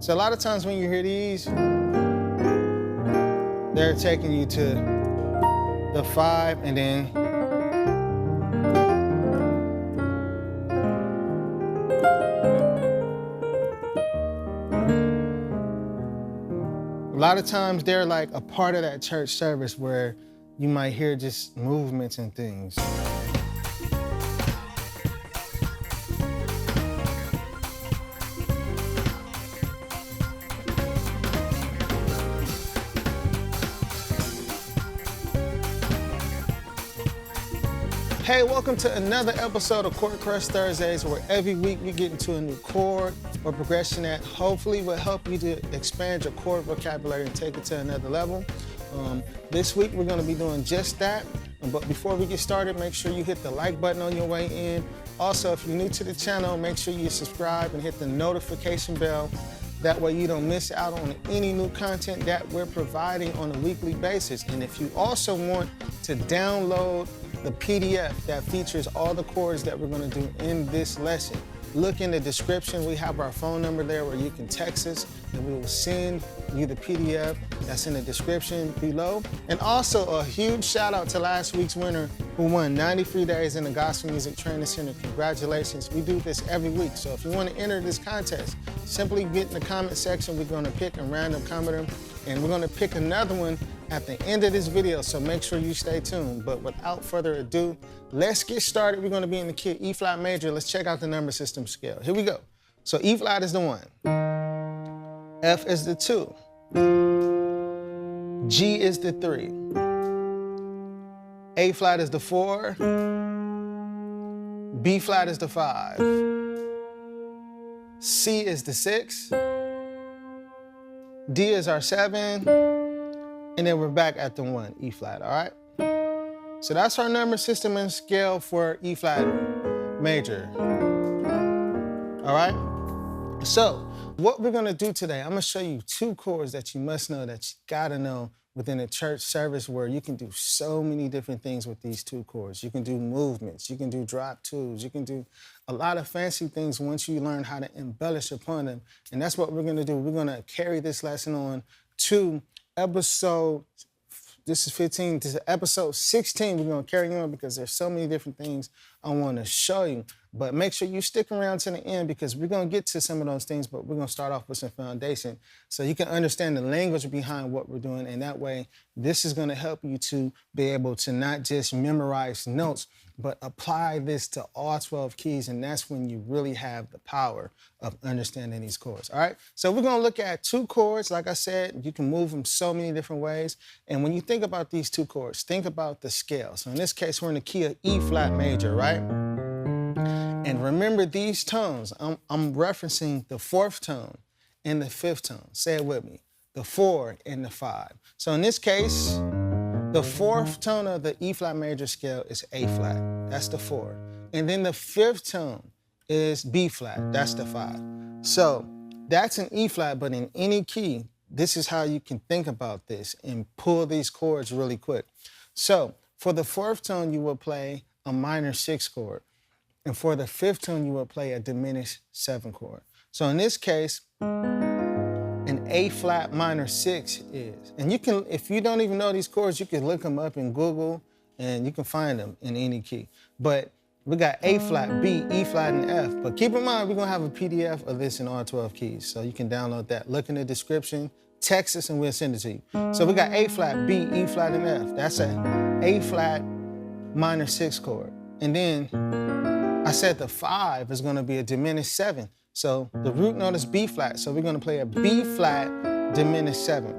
So a lot of times when you hear these, they're taking you to the 5 and then a lot of times they're like a part of that church service where you might hear just movements and things. Hey, welcome to another episode of Chord Crush Thursdays, where every week we get into a new chord or progression that hopefully will help you to expand your chord vocabulary and take it to another level. This week we're going to be doing just that. But before we get started, make sure you hit the like button on your way in. Also, if you're new to the channel, make sure you subscribe and hit the notification bell. That way you don't miss out on any new content that we're providing on a weekly basis. And if you also want to download the PDF that features all the chords that we're going to do in this lesson, look in the description. We have our phone number there where you can text us and we will send you the PDF that's in the description below. And also a huge shout out to last week's winner who won 93 days in the Gospel Music Training Center. Congratulations. We do this every week. So if you want to enter this contest, simply get in the comment section. We're going to pick a random commenter and we're going to pick another one at the end of this video. So make sure you stay tuned. But without further ado, let's get started. We're going to be in the key E flat major. Let's check out the number system scale. Here we go. So E flat is the 1. F is the 2. G is the 3. A flat is the 4. B flat is the 5. C is the 6. D is our 7. And then we're back at the 1, E flat, all right? So that's our number system and scale for E flat major, all right? So what we're gonna do today, I'm gonna show you 2 chords that you must know, that you gotta know within a church service, where you can do so many different things with these 2 chords. You can do movements, you can do drop 2s, you can do a lot of fancy things once you learn how to embellish upon them. And that's what we're gonna do. We're gonna carry this lesson on to episode, this is 15, this is episode 16. We're gonna carry on because there's so many different things I wanna show you. But make sure you stick around to the end because we're gonna get to some of those things, but we're gonna start off with some foundation so you can understand the language behind what we're doing. And that way, this is gonna help you to be able to not just memorize notes, but apply this to all 12 keys. And that's when you really have the power of understanding these chords, all right? So we're gonna look at 2 chords. Like I said, you can move them so many different ways. And when you think about these 2 chords, think about the scale. So in this case, we're in the key of E flat major, right? And remember these tones, I'm referencing the 4th tone and the 5th tone. Say it with me, the 4 and the 5. So in this case, the 4th tone of the E flat major scale is A flat, that's the 4. And then the 5th tone is B flat, that's the 5. So that's an E flat, but in any key, this is how you can think about this and pull these chords really quick. So for the 4th tone, you will play a minor 6 chord. And for the 5th tone, you will play a diminished 7 chord. So in this case, an A flat minor 6 is, and you can, if you don't even know these chords, you can look them up in Google and you can find them in any key. But we got A flat, B, E flat, and F. But keep in mind, we're gonna have a PDF of this in all 12 keys. So you can download that. Look in the description, text us, and we'll send it to you. So we got A flat, B, E flat, and F. That's a A flat minor 6 chord. And then I said the 5 is gonna be a diminished 7. So the root note is B flat. So we're gonna play a B flat diminished 7.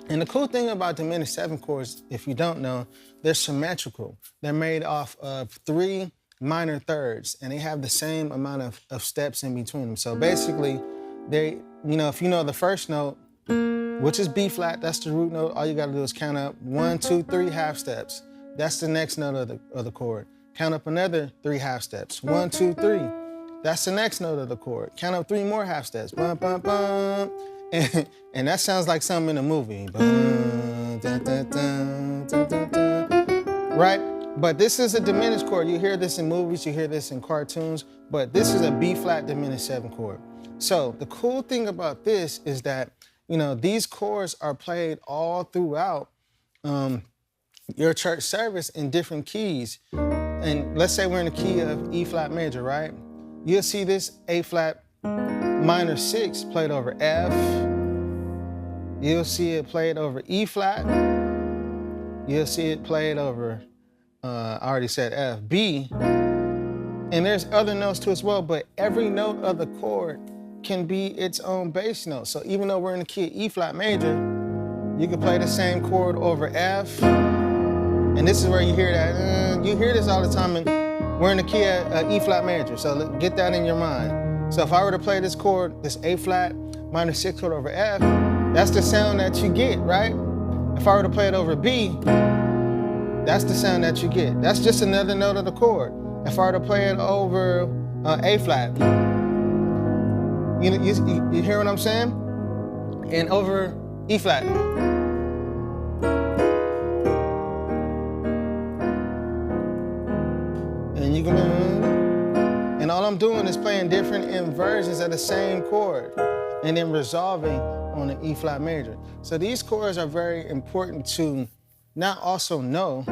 And the cool thing about diminished 7 chords, if you don't know, they're symmetrical. They're made off of 3 minor thirds, and they have the same amount of steps in between them. So basically, they, if you know the first note, which is B flat, that's the root note, all you gotta do is count up 1, 2, 3 half steps. That's the next note of the chord. Count up another 3 half steps. 1, 2, 3. That's the next note of the chord. Count up 3 more half steps. Bum, bum, bum. And that sounds like something in a movie. Bum, dun, dun, dun, dun, dun, dun. Right? But this is a diminished chord. You hear this in movies, you hear this in cartoons, but this is a B flat diminished 7 chord. So the cool thing about this is that, these chords are played all throughout your church service in different keys. And let's say we're in the key of E flat major, right? You'll see this A flat minor 6 played over F. You'll see it played over E flat. You'll see it played over, I already said F, B. And there's other notes too as well, but every note of the chord can be its own bass note. So even though we're in the key of E flat major, you can play the same chord over F. And this is where you hear that, you hear this all the time, and we're in the key of E flat major. So get that in your mind. So if I were to play this chord, this A flat minor 6 chord over F, that's the sound that you get, right? If I were to play it over B, that's the sound that you get. That's just another note of the chord. If I were to play it over A flat, you hear what I'm saying? And over E flat. And you can, and all I'm doing is playing different inversions of the same chord and then resolving on the E flat major. So these chords are very important to not also know,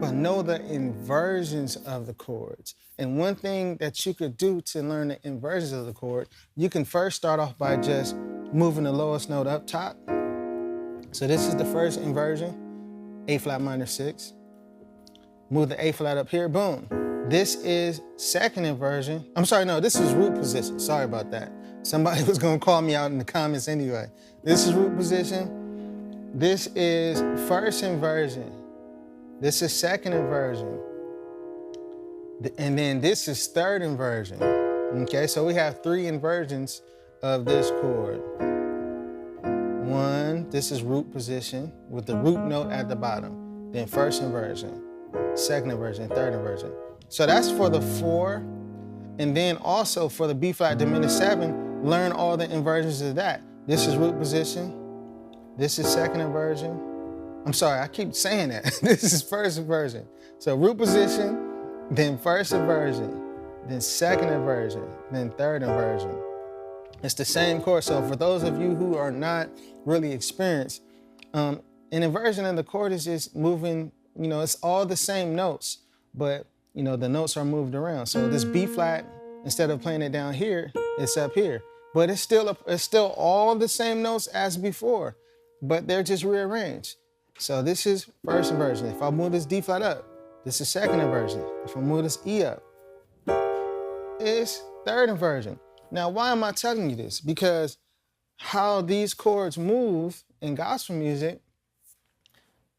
but know the inversions of the chords. And one thing that you could do to learn the inversions of the chord, you can first start off by just moving the lowest note up top. So this is the first inversion, A flat minor 6. Move the A flat up here, boom. This is second inversion. I'm sorry, no, this is root position. Sorry about that. Somebody was gonna call me out in the comments anyway. This is root position. This is first inversion. This is second inversion. And then this is third inversion. Okay, so we have 3 inversions of this chord. 1, this is root position with the root note at the bottom. Then first inversion, second inversion, third inversion. So that's for the 4. And then also for the B flat diminished 7, learn all the inversions of that. This is root position. This is second inversion. I'm sorry, I keep saying that. This is first inversion. So root position, then first inversion, then second inversion, then third inversion. It's the same chord. So for those of you who are not really experienced, an inversion of the chord is just moving, it's all the same notes, but the notes are moved around. So this B flat, instead of playing it down here, it's up here. But it's still all the same notes as before, but they're just rearranged. So this is first inversion. If I move this D flat up, this is second inversion. If I move this E up, it's third inversion. Now, why am I telling you this? Because how these chords move in gospel music,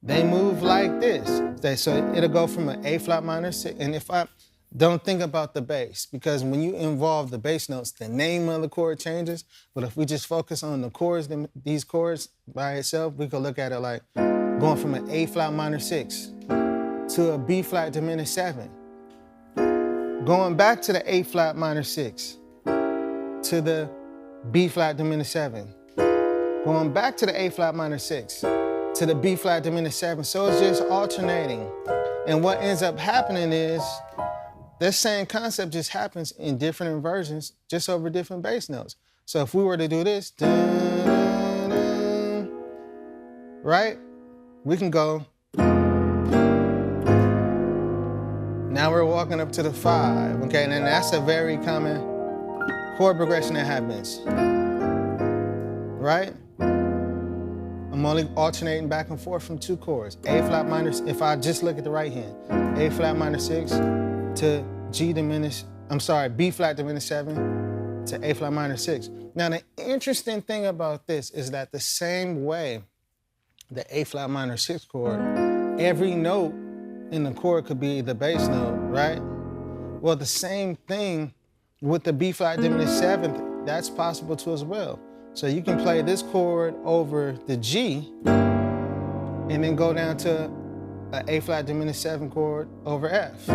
they move like this. So it'll go from an A flat minor 6, and if I don't think about the bass, because when you involve the bass notes, the name of the chord changes. But if we just focus on the chords, these chords by itself, we could look at it like going from an A flat minor 6 to a B flat diminished 7. Going back to the A flat minor 6 to the B flat diminished 7. Going back to the A flat minor 6 to the B flat diminished 7. So it's just alternating. And what ends up happening is this same concept just happens in different inversions, just over different bass notes. So if we were to do this, dun, dun, dun, right? We can go. Now we're walking up to the 5, okay? And that's a very common chord progression that happens, right? I'm only alternating back and forth from 2 chords. A flat minor, if I just look at the right hand, A flat minor 6 to B flat diminished 7 to A flat minor 6. Now the interesting thing about this is that the same way the A flat minor 6 chord, every note in the chord could be the bass note, right? Well, the same thing with the B flat diminished 7th, that's possible too as well. So you can play this chord over the G and then go down to an A flat diminished 7 chord over F.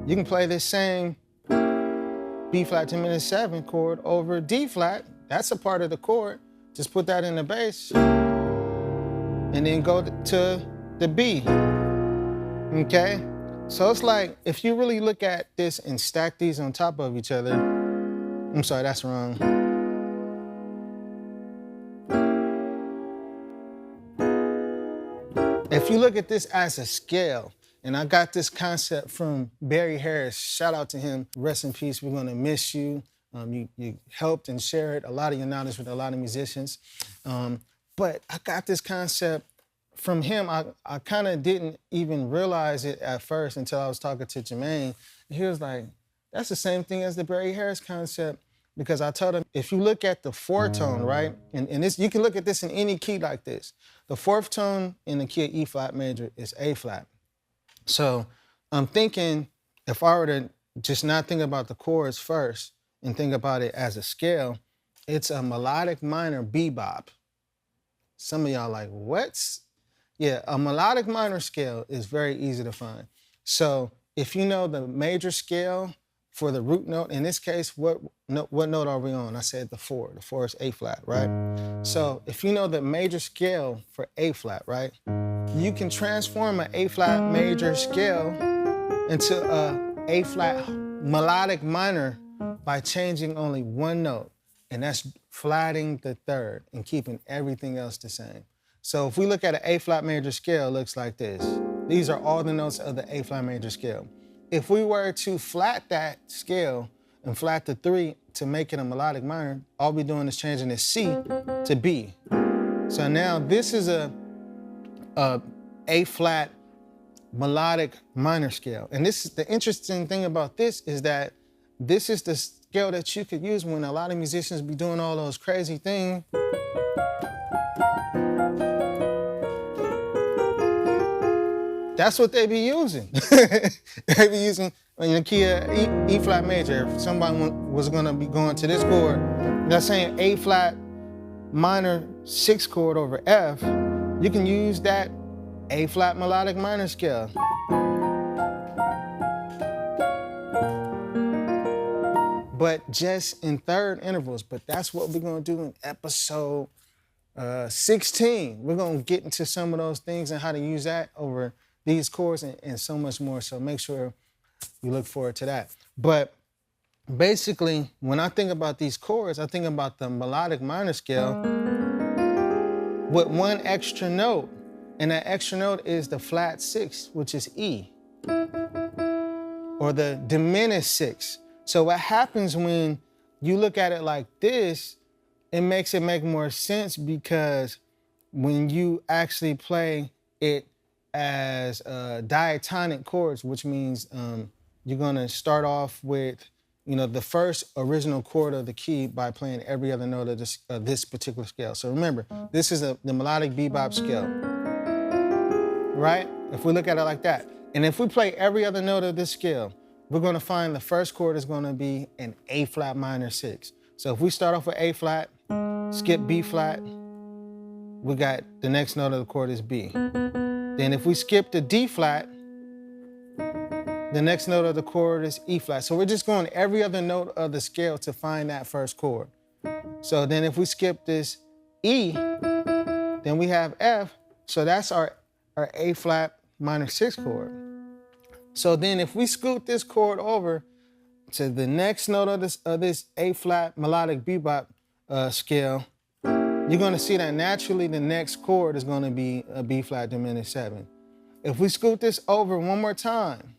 You can play this same B flat diminished 7 chord over D flat. That's a part of the chord. Just put that in the bass and then go to the B, okay? So it's like, if you really look at this and stack these on top of each other, I'm sorry, that's wrong. If you look at this as a scale, and I got this concept from Barry Harris, shout out to him, rest in peace, we're gonna miss you. You helped and shared a lot of your knowledge with a lot of musicians. But I got this concept from him. I kind of didn't even realize it at first until I was talking to Jermaine. He was like, that's the same thing as the Barry Harris concept, because I told him, if you look at the fourth tone, right? And this, you can look at this in any key like this. The fourth tone in the key of E flat major is A flat. So I'm thinking, if I were to just not think about the chords first and think about it as a scale, it's a melodic minor bebop. Some of y'all like, what? Yeah, a melodic minor scale is very easy to find. So if you know the major scale for the root note, in this case, what note are we on? I said the 4. The 4 is A flat, right? So if you know the major scale for A flat, right? You can transform an A flat major scale into a A flat melodic minor by changing only one note, and that's flatting the third and keeping everything else the same. So if we look at an A flat major scale, it looks like this. These are all the notes of the A flat major scale. If we were to flat that scale and flat the 3 to make it a melodic minor, all we're doing is changing the C to B. So now this is a A flat melodic minor scale. And this is the interesting thing about this, is that this is the scale that you could use when a lot of musicians be doing all those crazy things. That's what they be using. They be using in the key of E flat major. If somebody was gonna be going to this chord, they're saying A flat minor 6 chord over F, you can use that A flat melodic minor scale. But just in third intervals. But that's what we're gonna do in episode 16. We're gonna get into some of those things and how to use that over these chords and so much more. So make sure you look forward to that. But basically, when I think about these chords, I think about the melodic minor scale with one extra note. And that extra note is the flat 6, which is E, or the diminished 6. So what happens when you look at it like this, it makes it make more sense, because when you actually play it as diatonic chords, which means you're gonna start off with, you know, the first original chord of the key by playing every other note of this particular scale. So remember, this is the melodic bebop scale, right? If we look at it like that. And if we play every other note of this scale, we're gonna find the first chord is gonna be an A flat minor 6. So if we start off with A flat, skip B flat, we got the next note of the chord is B. Then if we skip the D flat, the next note of the chord is E flat. So we're just going every other note of the scale to find that first chord. So then if we skip this E, then we have F. So that's our A flat minor 6 chord. So then if we scoot this chord over to the next note of this A flat melodic bebop scale, you're gonna see that naturally the next chord is gonna be a B flat diminished 7. If we scoot this over one more time,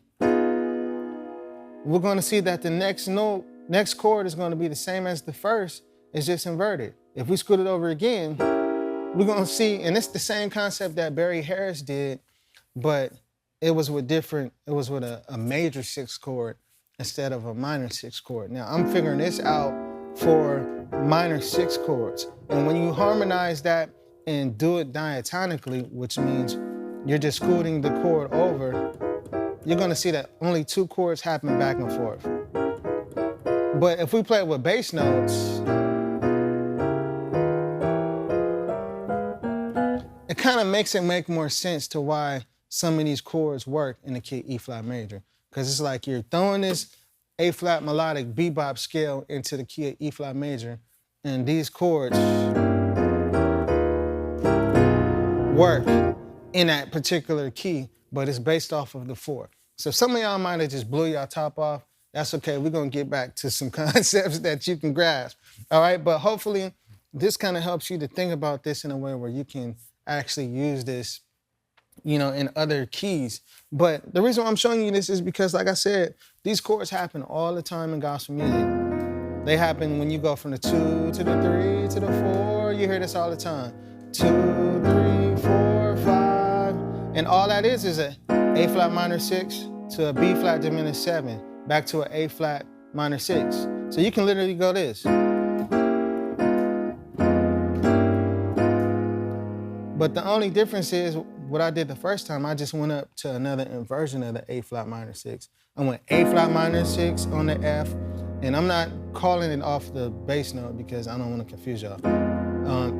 we're gonna see that the next chord is gonna be the same as the first, it's just inverted. If we scoot it over again, we're gonna see, and it's the same concept that Barry Harris did, but it was with a major 6 chord instead of a minor 6 chord. Now I'm figuring this out for minor 6 chords. And when you harmonize that and do it diatonically, which means you're just scooting the chord over, you're gonna see that only 2 chords happen back and forth. But if we play it with bass notes, it kind of makes it make more sense to why some of these chords work in the key E flat major. Because it's like you're throwing this A flat melodic bebop scale into the key of E flat major, and these chords work in that particular key, but it's based off of the 4. So some of y'all might have just blew y'all top off. That's okay. We're going to get back to some concepts that you can grasp. All right. But hopefully this kind of helps you to think about this in a way where you can actually use this, you know, in other keys. But the reason why I'm showing you this is because, like I said, these chords happen all the time in gospel music. They happen when you go from the 2 to the 3 to the 4. You hear this all the time. 2, 3, 4, 5. And all that is a A flat minor 6 to a B flat diminished 7, back to an A flat minor 6. So you can literally go this. But the only difference is what I did the first time, I just went up to another inversion of the A flat minor 6. I went A flat minor 6 on the F, and I'm not calling it off the bass note because I don't want to confuse y'all.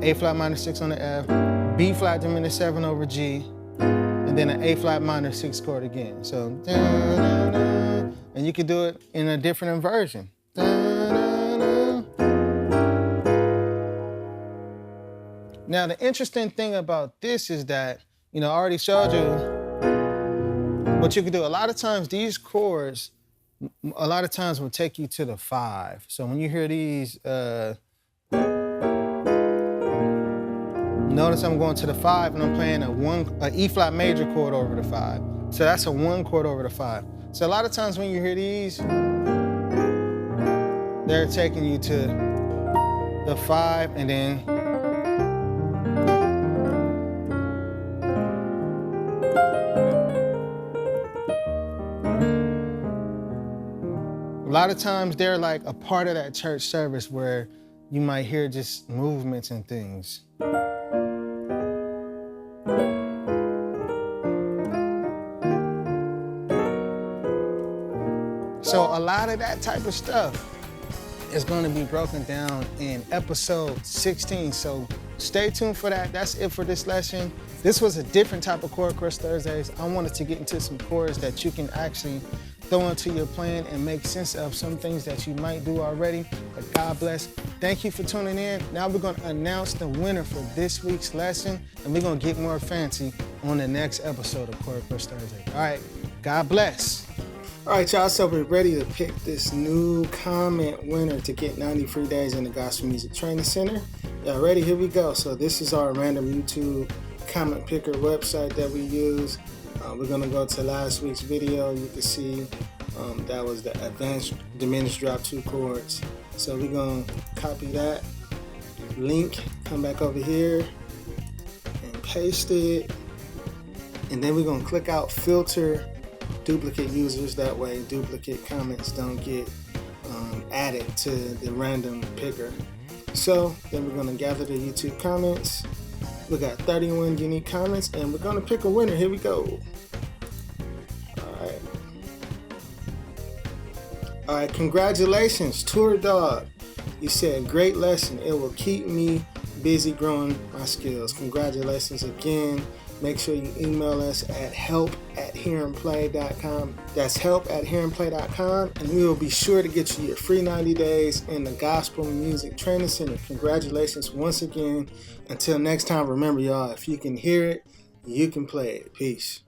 A flat minor 6 on the F, B flat diminished 7 over G, and then an A flat minor 6 chord again. So, and you can do it in a different inversion. Now, the interesting thing about this is that, you know, I already showed you what you can do. A lot of times these chords, a lot of times will take you to the 5. So when you hear these, notice I'm going to the 5 and I'm playing a E flat major chord over the 5. So that's a 1 chord over the 5. So a lot of times when you hear these, they're taking you to the 5 and then a lot of times they're like a part of that church service where you might hear just movements and things. So a lot of that type of stuff is going to be broken down in episode 16. So stay tuned for that. That's it for this lesson. This was a different type of Chord Crush Thursdays. I wanted to get into some chords that you can actually throw into your plan and make sense of some things that you might do already. But God bless. Thank you for tuning in. Now we're going to announce the winner for this week's lesson, and we're going to get more fancy on the next episode of Chord Crush Thursday. All right, God bless. All right, y'all, so we're ready to pick this new comment winner to get 90 free days in the Gospel Music Training Center. Y'all ready? Here we go. So this is our random YouTube comment picker website that we use. We're going to go to last week's video. You can see that was the advanced diminished drop 2 chords. So we're going to copy that link, come back over here and paste it. And then we're going to click out filter duplicate users. That way duplicate comments don't get added to the random picker. So then we're going to gather the YouTube comments. We got 31 unique comments and we're going to pick a winner. Here we go. All right, congratulations, Tour Dog. You said, great lesson. It will keep me busy growing my skills. Congratulations again. Make sure you email us at help@hearandplay.com. That's help@hearandplay.com, and we will be sure to get you your free 90 days in the Gospel Music Training Center. Congratulations once again. Until next time, remember, y'all, if you can hear it, you can play it. Peace.